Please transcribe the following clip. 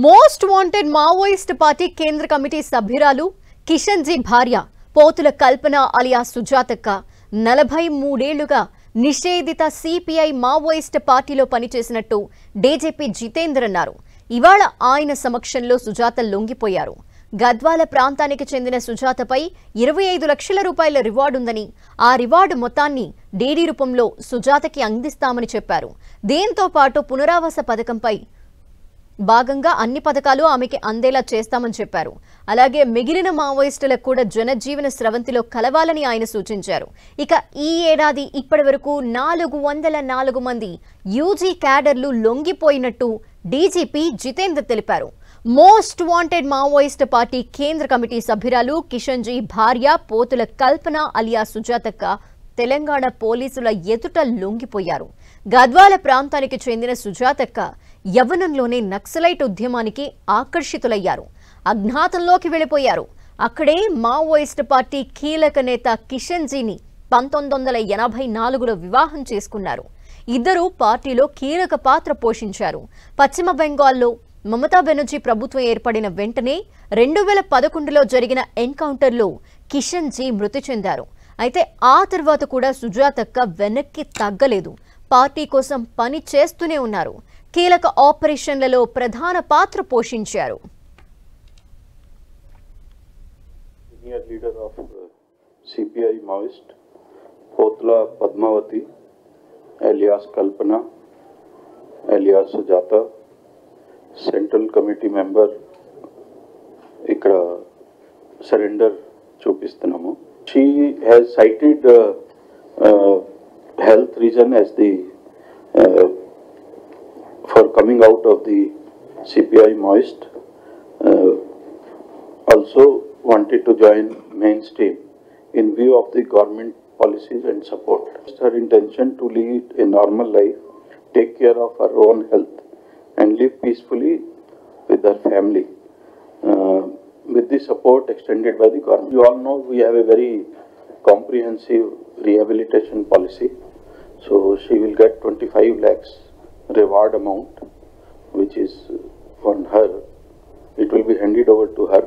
Most wanted Maoist party కేంద్ర committee సభ్యురాలు Kishan G భార్య పోతుల కల్పన అలియా సుజాతక్క 43 ఏళ్లుగా నిషేధిత సిపిఐ మావోయిస్ట్ పార్టీలో పనిచేసినట్టు డీజీపీ జితేందర్ అన్నారు. ఇవాళ ఆయన సమక్షంలో సుజాత లొంగిపోయారు. గద్వాల ప్రాంతానికి చెందిన సుజాతపై 25 లక్షల రూపాయల రివార్డు ఉందని, ఆ రివార్డు మొత్తాన్ని డీడీ రూపంలో సుజాతకి అందిస్తామని చెప్పారు. దీంతో పాటు పునరావాస పథకంపై భాగంగా అన్ని పథకాలు ఆమెకి అందేలా చేస్తామని చెప్పారు. అలాగే మిగిలిన మావోయిస్టులకు కూడా జనజీవన స్రవంతిలో కలవాలని ఆయన సూచించారు. ఇక ఈ ఏడాది ఇప్పటివరకు 404 మంది యూజీ క్యాడర్లు లొంగిపోయినట్టు డీజీపీ జితేందర్ తెలిపారు. మోస్ట్ వాంటెడ్ మావోయిస్ట్ పార్టీ కేంద్ర కమిటీ సభ్యురాలు కిషన్ జీ భార్య పోతుల కల్పన అలియా సుజాతక్క తెలంగాణ పోలీసుల ఎదుట లొంగిపోయారు. గద్వాల ప్రాంతానికి చెందిన సుజాతక్క యవ్వనంలోనే నక్సలైట్ ఉద్యమానికి ఆకర్షితులయ్యారు. అజ్ఞాతంలోకి వెళ్లిపోయారు. అక్కడే మావోయిస్ట్ పార్టీ కీలక నేత కిషన్ జీని 1984లో వివాహం చేసుకున్నారు. ఇద్దరు పార్టీలో కీలక పాత్ర పోషించారు. పశ్చిమ బెంగాల్లో మమతా బెనర్జీ ప్రభుత్వం ఏర్పడిన వెంటనే 2011లో జరిగిన ఎన్కౌంటర్లో కిషన్ జీ మృతి చెందారు. అయితే ఆ తర్వాత కూడా సుజాతక్క వెనక్కి తగ్గలేదు. పార్టీ కోసం పని చేస్తూనే ఉన్నారు. కీలక ఆపరేషన్లలో ప్రధాన పాత్ర పోషించారు. Senior leader of CPI Maoist Pothula Padmavathi alias Kalpana alias Sujata, central committee member ఇక్కడ సరెండర్ చూపిస్తున్నాము. She has cited health reason as the for coming out of the CPI Maoist, also wanted to join mainstream in view of the government policies and support. Her intention to lead a normal life, take care of her own health and live peacefully with her family with the support extended by the government. You all know we have a very comprehensive rehabilitation policy. So she will get 25 lakhs reward amount which is on her. It will be handed over to her.